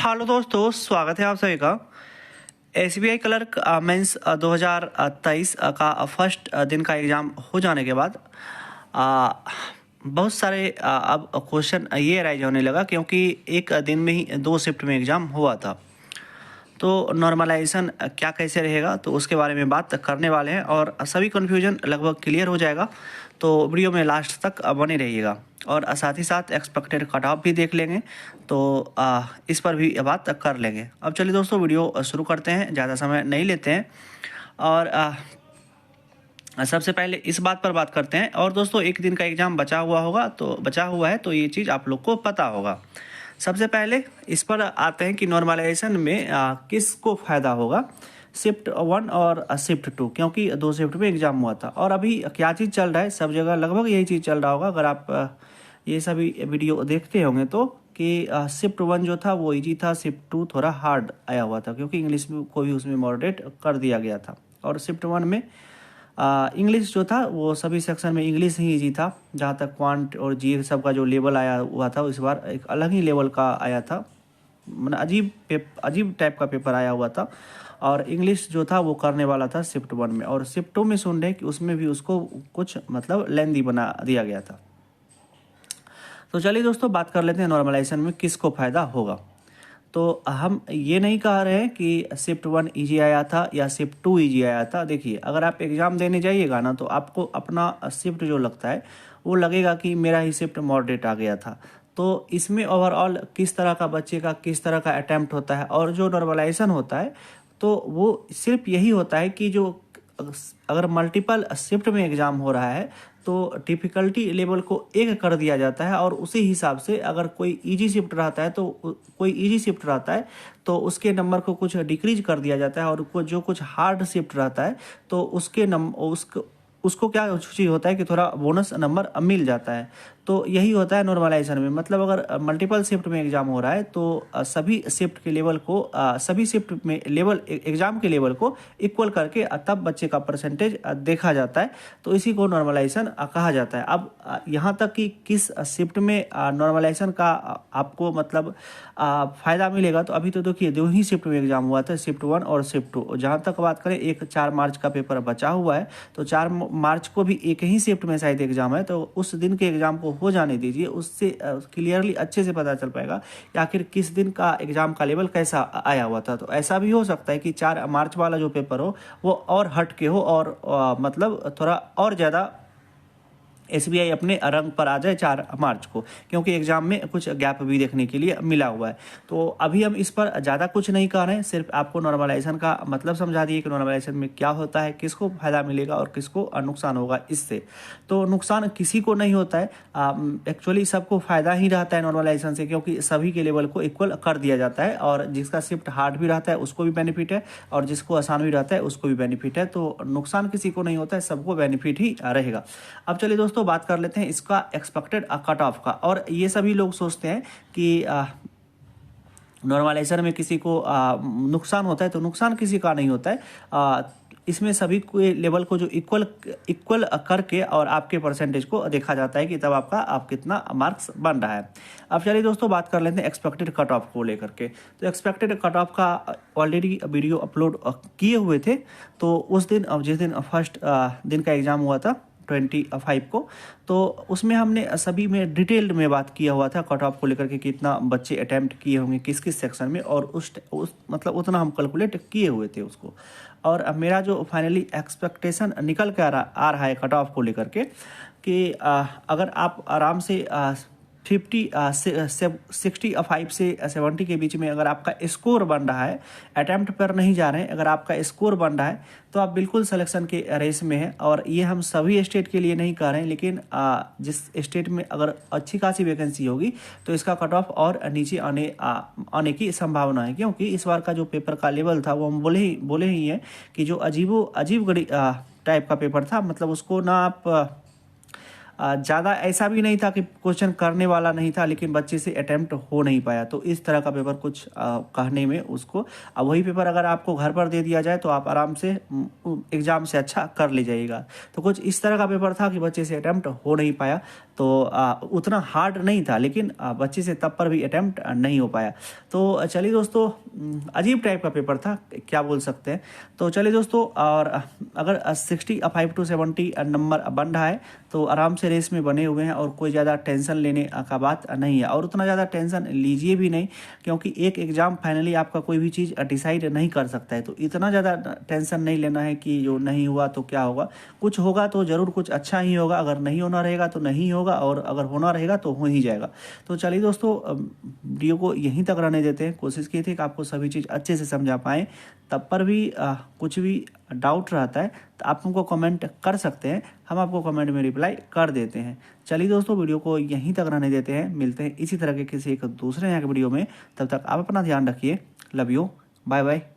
Hello दोस्तों, स्वागत है आप सभी का। एसबीआई क्लर्क मेंस 2023 का फर्स्ट दिन का एग्ज़ाम हो जाने के बाद आ, बहुत सारे अब क्वेश्चन ये राइज होने लगा, क्योंकि एक दिन में ही 2 शिफ्ट में एग्ज़ाम हुआ था। तो नॉर्मलाइजेशन क्या कैसे रहेगा, तो उसके बारे में बात करने वाले हैं और सभी कन्फ्यूजन लगभग क्लियर हो जाएगा। तो वीडियो में लास्ट तक बने रहिएगा और साथ ही साथ एक्सपेक्टेड कट ऑफ भी देख लेंगे। तो इस पर भी बात कर लेंगे। अब चलिए दोस्तों, वीडियो शुरू करते हैं, ज़्यादा समय नहीं लेते हैं और सबसे पहले इस बात पर बात करते हैं। और दोस्तों, एक दिन का एग्ज़ाम बचा हुआ है, तो ये चीज़ आप लोग को पता होगा। सबसे पहले इस पर आते हैं कि नॉर्मलाइजेशन में किसको फ़ायदा होगा, शिफ्ट 1 और शिफ्ट 2, क्योंकि 2 शिफ्ट में एग्ज़ाम हुआ था। और अभी क्या चीज़ चल रहा है, सब जगह लगभग यही चीज़ चल रहा होगा। अगर आप ये सभी वीडियो देखते होंगे तो कि शिफ्ट 1 जो था वो इजी था, शिफ्ट 2 थोड़ा हार्ड आया हुआ था, क्योंकि इंग्लिश को भी उसमें मॉडरेट कर दिया गया था। और शिफ्ट 1 में इंग्लिश जो था वो सभी सेक्शन में इंग्लिश ही इजी था। जहाँ तक क्वांट और जी सब का जो लेवल आया हुआ था, इस बार एक अलग ही लेवल का आया था, मतलब अजीब टाइप का पेपर आया हुआ था। और इंग्लिश जो था वो करने वाला था शिफ्ट 1 में, और शिफ्ट 2 में सुन रहे कि उसमें भी उसको कुछ मतलब लेंदी बना दिया गया था। तो चलिए दोस्तों, बात कर लेते हैं नॉर्मलाइजेशन में किसको फ़ायदा होगा। तो हम ये नहीं कह रहे हैं कि शिफ्ट 1 ईजी आया था या शिफ्ट 2 ईजी आया था। देखिए, अगर आप एग्ज़ाम देने जाइएगा ना, तो आपको अपना शिफ्ट जो लगता है वो लगेगा कि मेरा ही शिफ्ट मॉडरेट आ गया था। तो इसमें ओवरऑल किस तरह का बच्चे का किस तरह का अटैम्प्ट होता है, और जो नॉर्मलाइजेशन होता है तो वो सिर्फ यही होता है कि जो अगर मल्टीपल शिफ्ट में एग्ज़ाम हो रहा है तो डिफ़िकल्टी लेवल को 1 कर दिया जाता है, और उसी हिसाब से अगर कोई इजी शिफ्ट रहता है तो उसके नंबर को कुछ डिक्रीज कर दिया जाता है, और जो कुछ हार्ड शिफ्ट रहता है तो उसको क्या चीज़ होता है कि थोड़ा बोनस नंबर मिल जाता है। तो यही होता है नॉर्मलाइजेशन में। मतलब अगर मल्टीपल शिफ्ट में एग्ज़ाम हो रहा है तो सभी शिफ्ट के लेवल को सभी शिफ्ट में लेवल एग्ज़ाम के लेवल को इक्वल करके तब बच्चे का परसेंटेज देखा जाता है। तो इसी को नॉर्मलाइजेशन कहा जाता है। अब यहाँ तक कि किस शिफ्ट में नॉर्मलाइजेशन का आपको मतलब फ़ायदा मिलेगा, तो अभी तो देखिए 2 ही शिफ्ट में एग्ज़ाम हुआ था, शिफ्ट 1 और शिफ्ट 2। जहाँ तक बात करें, एक 4 मार्च का पेपर बचा हुआ है, तो 4 मार्च को भी एक ही शिफ्ट में शायद एग्ज़ाम है। तो उस दिन के एग्ज़ाम को हो जाने दीजिए, उससे क्लियरली अच्छे से पता चल पाएगा कि आखिर किस दिन का एग्ज़ाम का लेवल कैसा आया हुआ था। तो ऐसा भी हो सकता है कि 4 मार्च वाला जो पेपर हो वो और हट के हो, और मतलब थोड़ा और ज़्यादा एसबीआई अपने रंग पर आ जाए 4 मार्च को, क्योंकि एग्ज़ाम में कुछ गैप भी देखने के लिए मिला हुआ है। तो अभी हम इस पर ज़्यादा कुछ नहीं कर रहे हैं, सिर्फ आपको नॉर्मलाइजेशन का मतलब समझा दिए कि नॉर्मलाइजेशन में क्या होता है, किसको फ़ायदा मिलेगा और किसको नुकसान होगा इससे। तो नुकसान किसी को नहीं होता है, एक्चुअली सबको फ़ायदा ही रहता है नॉर्मलाइजेशन से, क्योंकि सभी के लेवल को इक्वल कर दिया जाता है, और जिसका शिफ्ट हार्ड भी रहता है उसको भी बेनिफिट है, और जिसको आसान भी रहता है उसको भी बेनिफिट है। तो नुकसान किसी को नहीं होता है, सबको बेनिफिट ही रहेगा। अब चलिए दोस्तों, बात कर लेते हैं इसका एक्सपेक्टेड कट ऑफ का। और ये सभी लोग सोचते हैं कि नॉर्मलाइजेशन में किसी को नुकसान होता है, तो नुकसान किसी का नहीं होता है। इसमें सभी के लेवल को जो इक्वल करके और आपके परसेंटेज को देखा जाता है कि तब आप कितना मार्क्स बन रहा है। अब चलिए दोस्तों, बात कर लेते हैं एक्सपेक्टेड कट ऑफ को लेकर के। तो एक्सपेक्टेड कट ऑफ का ऑलरेडी वीडियो अपलोड किए हुए थे। तो उस दिन जिस दिन फर्स्ट दिन का एग्ज़ाम हुआ था 25 को, तो उसमें हमने सभी में डिटेल्ड में बात किया हुआ था कट ऑफ को लेकर के, कितना बच्चे अटैम्प्ट किए होंगे किस किस सेक्शन में, और उस मतलब उतना हम कैलकुलेट किए हुए थे उसको। और अब मेरा जो फाइनली एक्सपेक्टेशन निकल के आ रहा है कट ऑफ को लेकर के, कि अगर आप आराम से 65 से 70 के बीच में अगर आपका स्कोर बन रहा है, अटैम्प्ट पर नहीं जा रहे हैं, अगर आपका स्कोर बन रहा है तो आप बिल्कुल सिलेक्शन के रेस में हैं। और ये हम सभी स्टेट के लिए नहीं कह रहे हैं, लेकिन जिस स्टेट में अगर अच्छी खासी वैकेंसी होगी तो इसका कट ऑफ और नीचे आने की संभावना है, क्योंकि इस बार का जो पेपर का लेवल था वो हम बोले ही हैं कि जो अजीब टाइप का पेपर था। मतलब उसको ना आप ज़्यादा ऐसा भी नहीं था कि क्वेश्चन करने वाला नहीं था, लेकिन बच्चे से अटेम्प्ट हो नहीं पाया। तो इस तरह का पेपर कुछ कहने में उसको, अब वही पेपर अगर आपको घर पर दे दिया जाए तो आप आराम से एग्ज़ाम से अच्छा कर ले जाइएगा। तो कुछ इस तरह का पेपर था कि बच्चे से अटेम्प्ट हो नहीं पाया। तो उतना हार्ड नहीं था, लेकिन बच्चे से तब पर भी अटेम्प्ट नहीं हो पाया। तो चलिए दोस्तों, अजीब टाइप का पेपर था, क्या बोल सकते हैं। तो चलिए दोस्तों, और अगर 65 to 70 नंबर बन रहा है तो आराम से रेस में बने हुए हैं, और कोई ज़्यादा टेंशन लेने का बात नहीं है, और उतना ज़्यादा टेंशन लीजिए भी नहीं, क्योंकि एक एग्ज़ाम फाइनली आपका कोई भी चीज़ डिसाइड नहीं कर सकता है। तो इतना ज़्यादा टेंशन नहीं लेना है कि जो नहीं हुआ तो क्या होगा, कुछ होगा तो ज़रूर कुछ अच्छा ही होगा, अगर नहीं होना रहेगा तो नहीं होगा, और अगर होना रहेगा तो हो ही जाएगा। तो चलिए दोस्तों, वीडियो को यहीं तक रहने देते हैं। कोशिश की थी कि आपको सभी चीज़ अच्छे से समझा पाएँ, तब पर भी कुछ भी डाउट रहता है तो आप हमको कमेंट कर सकते हैं, हम आपको कमेंट में रिप्लाई कर देते हैं। चलिए दोस्तों, वीडियो को यहीं तक रहने देते हैं, मिलते हैं इसी तरह के किसी एक दूसरे यहाँ के वीडियो में। तब तक आप अपना ध्यान रखिए। Love you, bye bye.